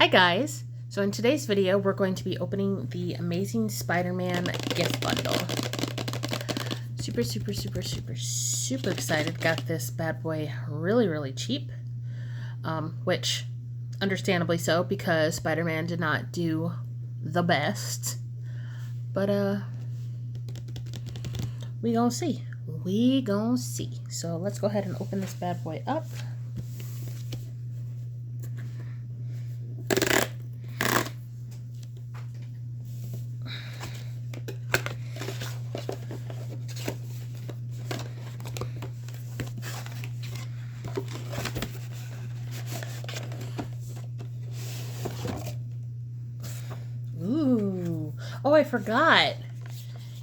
Hi guys! So in today's video we're going to be opening the Amazing Spider-Man gift bundle. Super excited. Got this bad boy really cheap. Which understandably so, because Spider-Man did not do the best. But we gonna see. So let's go ahead and open this bad boy up. Ooh. Oh, I forgot.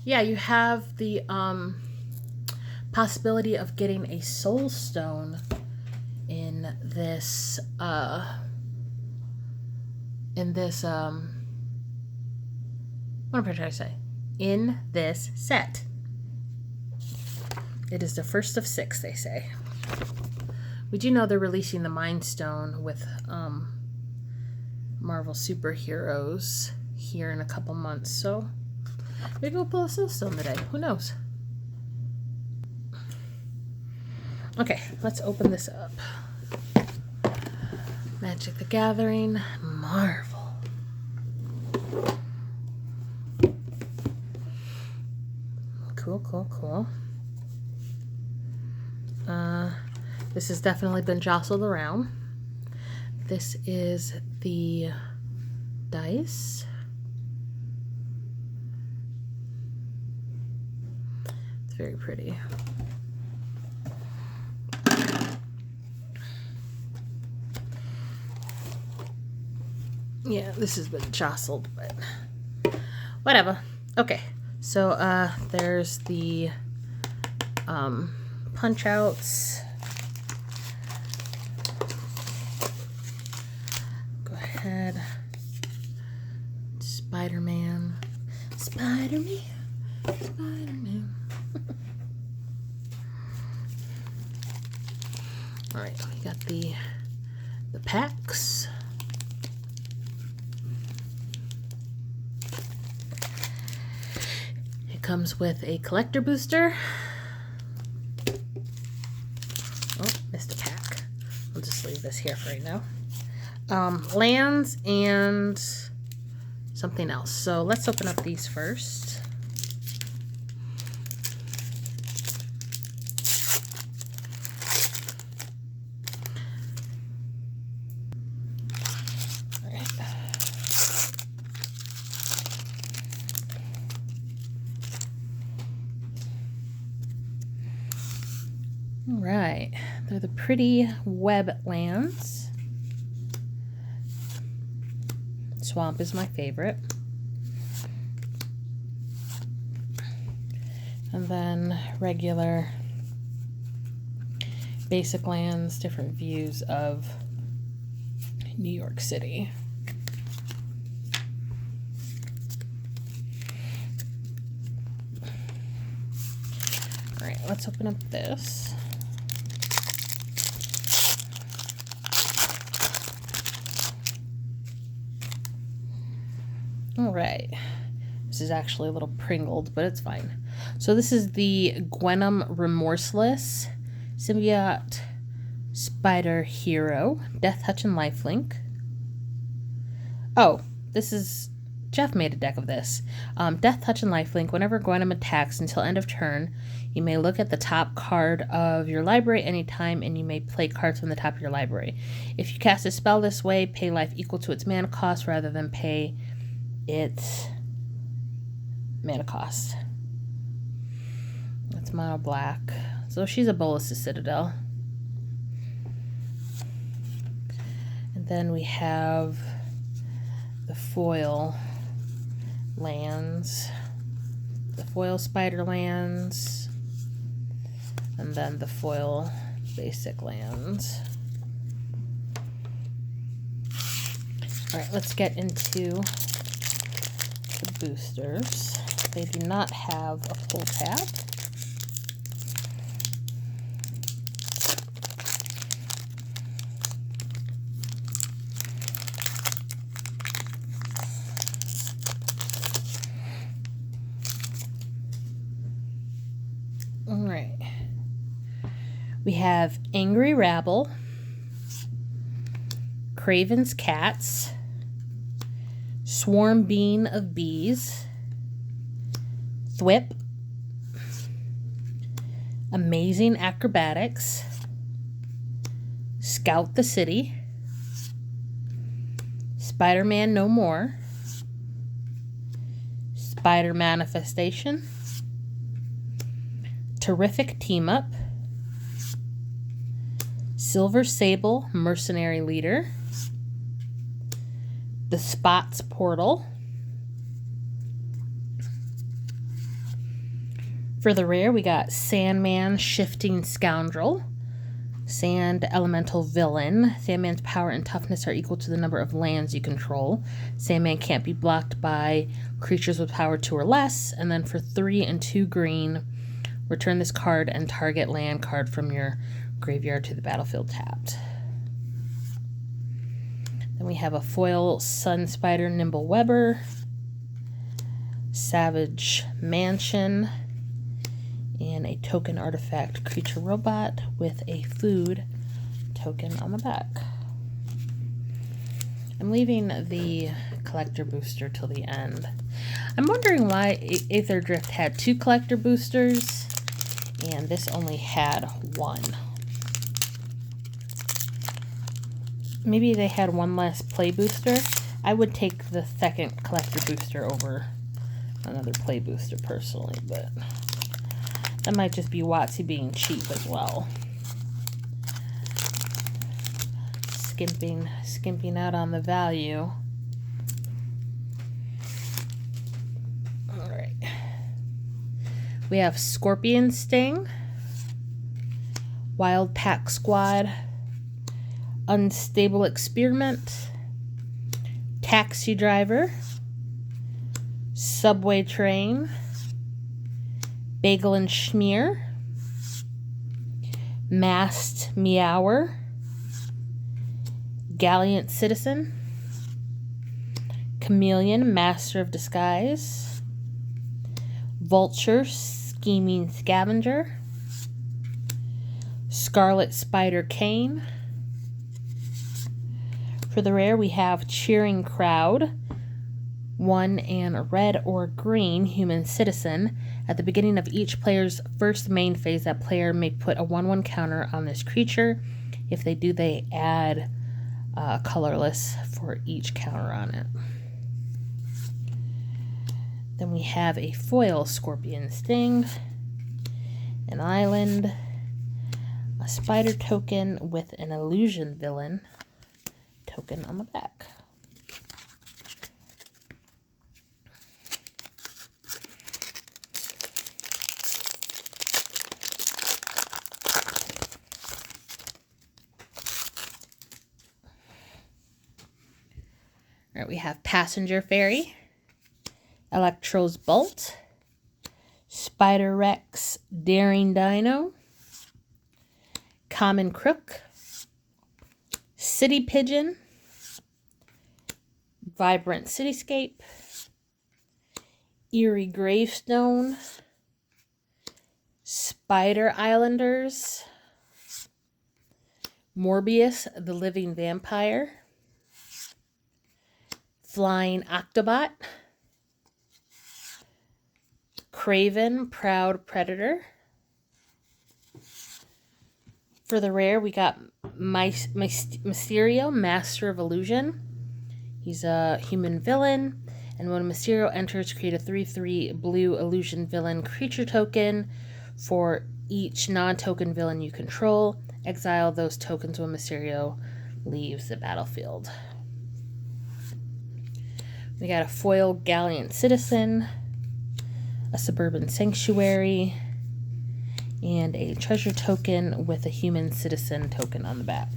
Yeah, you have the possibility of getting a soul stone in this what am I trying to say? In this set. It is the first of 6, they say. We do know they're releasing the Mind Stone with Marvel superheroes here in a couple months, so maybe we'll pull a soul stone today. Who knows? Okay, let's open this up. Magic the Gathering, Marvel. Cool. This has definitely been jostled around. This is the dice. It's very pretty. Yeah, this has been jostled, but whatever. Okay, so there's the punch outs. Go ahead. Spider-Man. All right, we got the packs. It comes with a collector booster. Oh, missed a pack. I'll just leave this here for right now. Lands and something else. So let's open up these first. All right, they're the pretty web lands. Swamp is my favorite. And then regular basic lands, different views of New York City. All right, let's open up this. All right, this is actually a little pringled, but it's fine. So this is the Gwenom Remorseless Symbiote Spider Hero, Death Touch and Lifelink. Oh, this is, Jeff made a deck of this. Death Touch and Lifelink, whenever Gwenom attacks until end of turn, you may look at the top card of your library anytime, and you may play cards from the top of your library. If you cast a spell this way, pay life equal to its mana cost rather than pay its mana cost. That's mono black. So she's a Bolas' Citadel. And then we have the foil lands. The foil spider lands. And then the foil basic lands. Alright, let's get into boosters. They do not have a full tab. We have Angry Rabble, Craven's Cats, Swarm Bean of Bees, Thwip, Amazing Acrobatics, Scout the City, Spider-Man No More, Spider Manifestation, Terrific Team Up, Silver Sable Mercenary Leader, The Spots Portal. For the rare, we got Sandman Shifting Scoundrel, Sand Elemental Villain. Sandman's power and toughness are equal to the number of lands you control. Sandman can't be blocked by creatures with power 2 or less. And then for 3 and 2 green, return this card and target land card from your graveyard to the battlefield tapped. Then we have a foil Sun Spider Nimble Webber, Savage Mansion, and a token artifact creature robot with a food token on the back. I'm leaving the collector booster till the end. I'm wondering why Aether Drift had 2 collector boosters and this only had 1. Maybe they had 1 less play booster. I would take the second collector booster over another play booster personally, but that might just be WotC being cheap as well. Skimping out on the value. All right. We have Scorpion Sting, Wild Pack Squad, Unstable Experiment, Taxi Driver, Subway Train, Bagel and Schmear, Masked Meower, Gallant Citizen, Chameleon, Master of Disguise, Vulture, Scheming Scavenger, Scarlet Spider Kane. For the rare, we have Cheering Crowd, 1 and a red or green Human Citizen. At the beginning of each player's first main phase, that player may put a 1/1 counter on this creature. If they do, they add colorless for each counter on it. Then we have a foil Scorpion Sting, an island, a spider token with an illusion villain token on the back. All right, we have Passenger Ferry, Electro's Bolt, Spider Rex Daring Dino, Common Crook, City Pigeon, Vibrant Cityscape, Eerie Gravestone, Spider Islanders, Morbius the Living Vampire, Flying Octobot, Craven Proud Predator. For the rare, we got Mysterio, Master of Illusion. He's a human villain, and when Mysterio enters, create a 3/3 blue illusion villain creature token for each non-token villain you control. Exile those tokens when Mysterio leaves the battlefield. We got a foil Gallant Citizen, a Suburban Sanctuary, and a treasure token with a Human Citizen token on the back.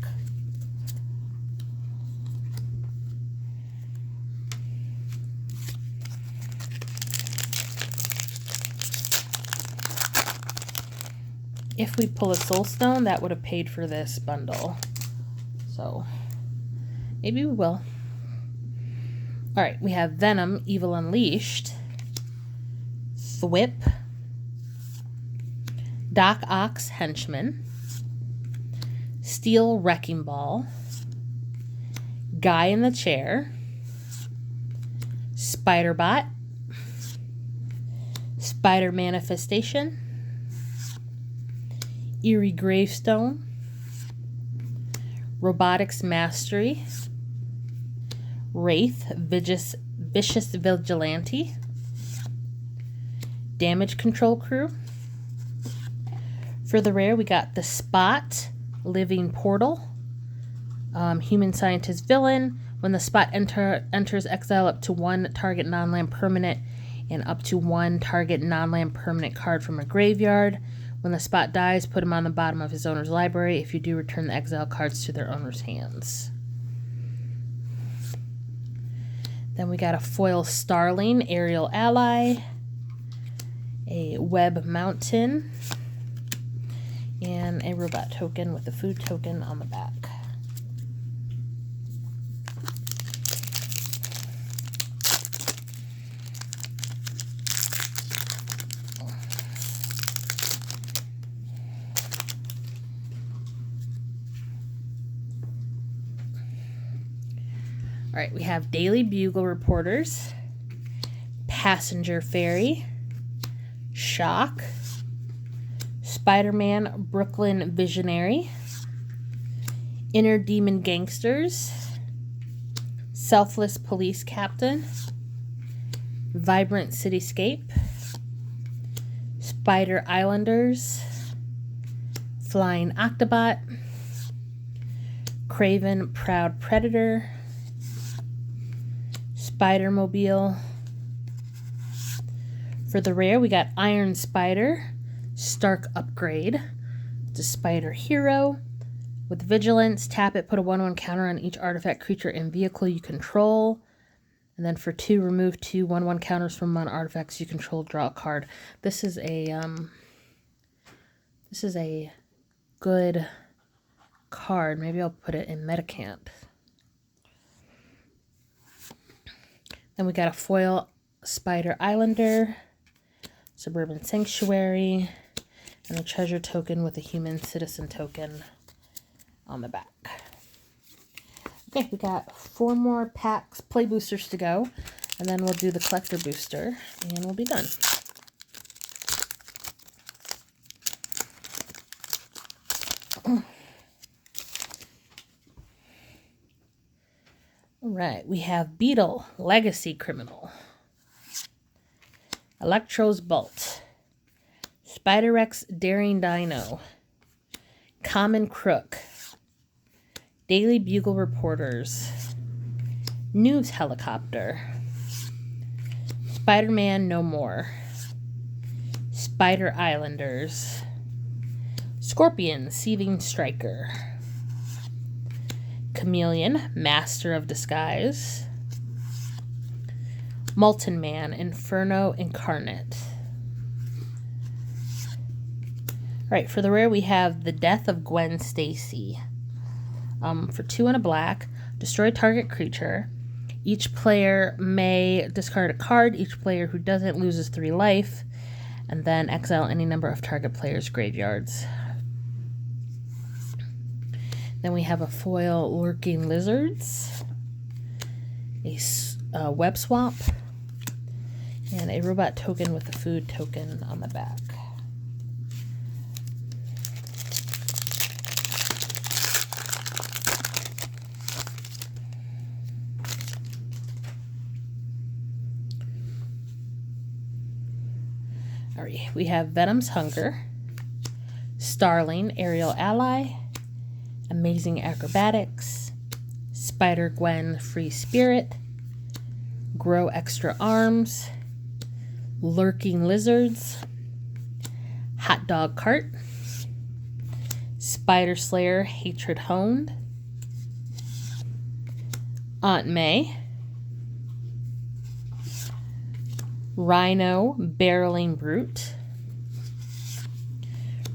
If we pull a Soul Stone, that would have paid for this bundle. So, maybe we will. Alright, we have Venom, Evil Unleashed, Thwip, Doc Ock's Henchman, Steel Wrecking Ball, Guy in the Chair, Spider-Bot, Spider Manifestation, Eerie Gravestone, Robotics Mastery, Wraith, Vicious Vigilante, Damage Control Crew. For the rare, we got the Spot, Living Portal, Human Scientist Villain. When the Spot enters, exile up to one target non-land permanent and up to one target non-land permanent card from a graveyard. When the Spot dies, put him on the bottom of his owner's library. If you do, return the exile cards to their owner's hands. Then we got a foil Starling, Aerial Ally, a Web Mountain, and a robot token with a food token on the back. All right, we have Daily Bugle Reporters, Passenger Ferry, Shock, Spider-Man Brooklyn Visionary, Inner Demon Gangsters, Selfless Police Captain, Vibrant Cityscape, Spider Islanders, Flying Octobot, Craven Proud Predator, Spider-Mobile. For the rare, we got Iron Spider, Stark Upgrade. It's a Spider Hero. With Vigilance, tap it, put a 1/1 counter on each artifact, creature, and vehicle you control. And then for 2, remove 2 1/1 counters from on artifacts you control, draw a card. This is a good card. Maybe I'll put it in Metacamp. Then we got a foil Spider Islander, Suburban Sanctuary, and a treasure token with a human citizen token on the back. Okay, we got 4 more packs, play boosters to go, and then we'll do the collector booster, and we'll be done. All right, we have Beetle, Legacy Criminal, Electro's Bolt, Spider-Rex Daring Dino, Common Crook, Daily Bugle Reporters, News Helicopter, Spider-Man No More, Spider Islanders, Scorpion Seething Striker, Chameleon, Master of Disguise, Molten Man, Inferno Incarnate. All right, for the rare, we have the Death of Gwen Stacy. For 2 and a black, destroy target creature. Each player may discard a card. Each player who doesn't loses 3 life, and then exile any number of target players' graveyards. Then we have a foil Lurking Lizards, a Web Swap, and a robot token with a food token on the back. All right, we have Venom's Hunger, Starling, Aerial Ally, Amazing Acrobatics, Spider-Gwen Free Spirit, Grow Extra Arms, Lurking Lizards, Hot Dog Cart, Spider Slayer Hatred Honed, Aunt May, Rhino Barreling Brute.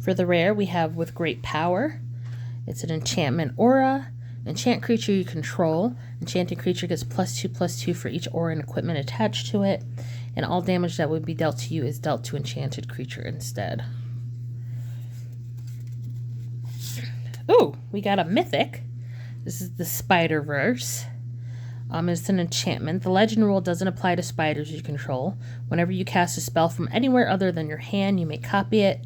For the rare, we have With Great Power. It's an enchantment aura. Enchant creature you control. Enchanted creature gets +2/+2 for each aura and equipment attached to it. And all damage that would be dealt to you is dealt to enchanted creature instead. Ooh, we got a mythic. This is the Spider-Verse. It's an enchantment. The legend rule doesn't apply to spiders you control. Whenever you cast a spell from anywhere other than your hand, you may copy it.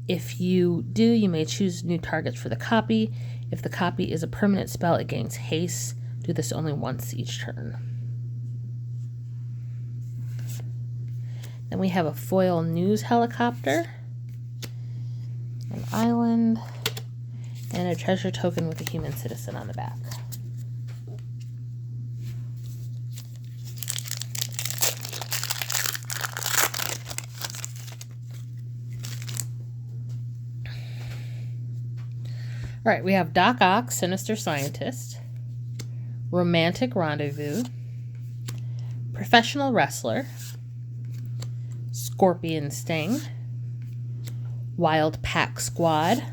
If you do, you may choose new targets for the copy. If the copy is a permanent spell, it gains haste. Do this only once each turn. Then we have a foil news helicopter, an island, and a treasure token with a human citizen on the back. All right, we have Doc Ock, Sinister Scientist, Romantic Rendezvous, Professional Wrestler, Scorpion Sting, Wild Pack Squad,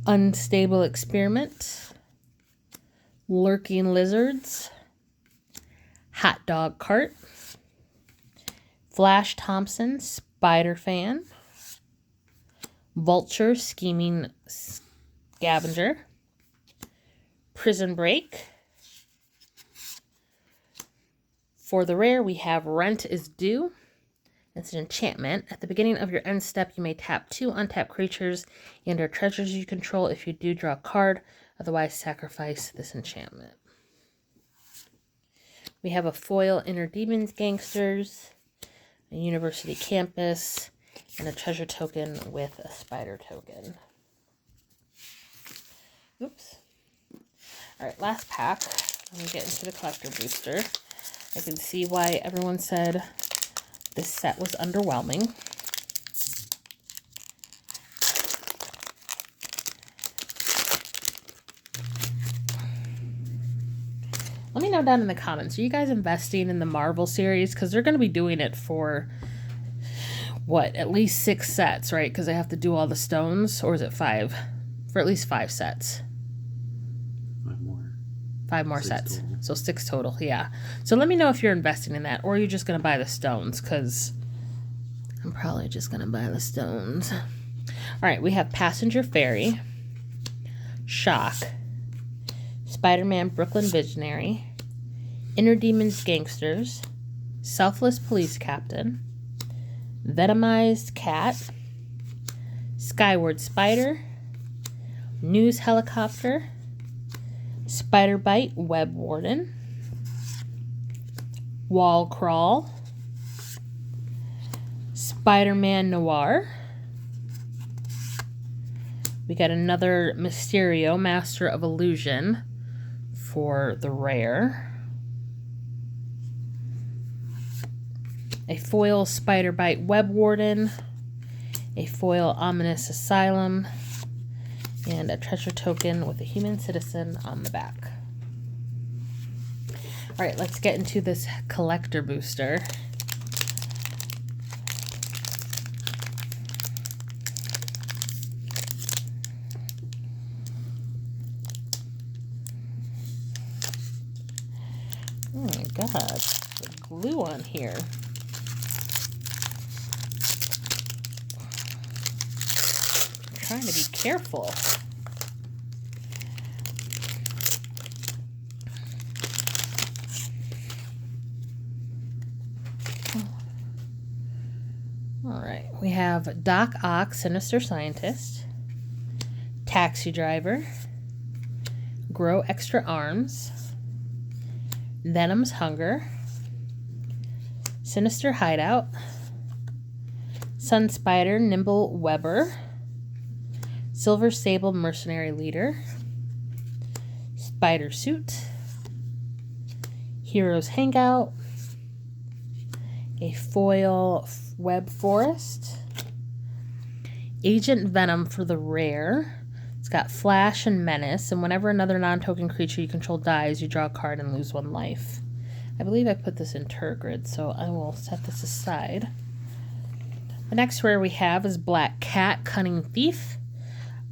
Unstable Experiment, Lurking Lizards, Hot Dog Cart, Flash Thompson, Spider Fan, Vulture, Scheming Scavenger, Prison Break. For the rare, we have Rent is Due. It's an enchantment. At the beginning of your end step, you may tap 2 untapped creatures and or treasures you control. If you do, draw a card. Otherwise, sacrifice this enchantment. We have a foil Inner Demons Gangsters, a university campus, and a treasure token with a spider token. Oops. All right, last pack. Let me get into the collector booster. I can see why everyone said this set was underwhelming. Let me know down in the comments, are you guys investing in the Marvel series? Because they're going to be doing it for, what, at least 6 sets, right? Because they have to do all the stones. Or is it 5? For at least 5 sets. 5 more sets. Total. So 6 total, yeah. So let me know if you're investing in that, or you're just going to buy the stones, because I'm probably just going to buy the stones. All right, we have Passenger Ferry, Shock, Spider-Man Brooklyn Visionary, Inner Demons Gangsters, Selfless Police Captain, Venomized Cat, Skyward Spider, News Helicopter, Spider Bite Web Warden, Wall Crawl, Spider-Man Noir. We got another Mysterio, Master of Illusion, for the rare. A foil Spider Bite Web Warden, a foil Ominous Asylum, and a treasure token with a human citizen on the back. All right, let's get into this collector booster. Oh my God, there's glue on here. I'm trying to be careful. All right, we have Doc Ock, Sinister Scientist, Taxi Driver, Grow Extra Arms, Venom's Hunger, Sinister Hideout, Sun Spider Nimble Webber, Silver Sable Mercenary Leader, Spider Suit, Heroes Hangout, a foil Web Forest, Agent Venom for the rare. It's got Flash and Menace, and whenever another non-token creature you control dies, you draw a card and lose 1 life. I believe I put this in Turgid, so I will set this aside. The next rare we have is Black Cat, Cunning Thief.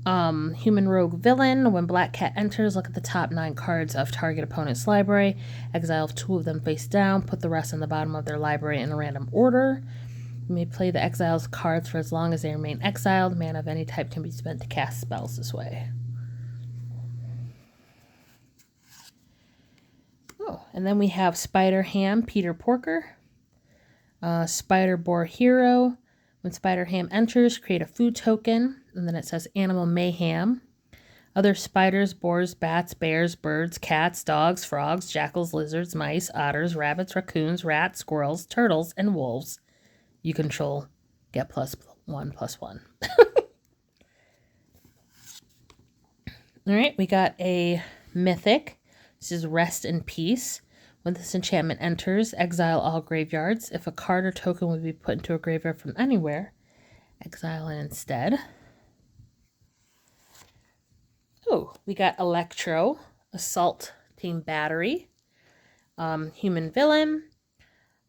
Human Rogue Villain. When Black Cat enters, look at the top 9 cards of target opponent's library. Exile 2 of them face down. Put the rest on the bottom of their library in a random order. You may play the exile's cards for as long as they remain exiled. Mana of any type can be spent to cast spells this way. Oh, and then we have Spider Ham, Peter Porker. Spider Boar Hero. When Spider Ham enters, create a food token. And then it says Animal Mayhem. Other spiders, boars, bats, bears, birds, cats, dogs, frogs, jackals, lizards, mice, otters, rabbits, raccoons, rats, squirrels, turtles, and wolves you control get +1/+1. Alright, we got a mythic. This is Rest in Peace. When this enchantment enters, exile all graveyards. If a card or token would be put into a graveyard from anywhere, exile it instead. Oh, we got Electro, Assault Team Battery, Human Villain.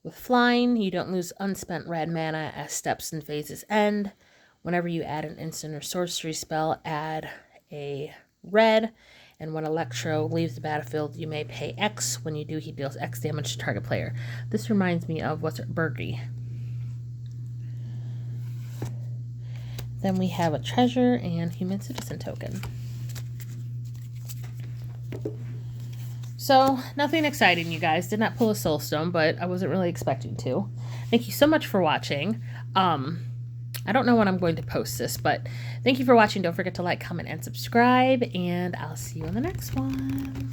With flying, you don't lose unspent red mana as steps and phases end. Whenever you add an instant or sorcery spell, add a red. And when Electro leaves the battlefield, you may pay X. When you do, he deals X damage to target player. This reminds me of, Birdie. Then we have a treasure and human citizen token. So, nothing exciting, you guys. Did not pull a soulstone, but I wasn't really expecting to. Thank you so much for watching. I don't know when I'm going to post this, but thank you for watching. Don't forget to like, comment, and subscribe, and I'll see you in the next one.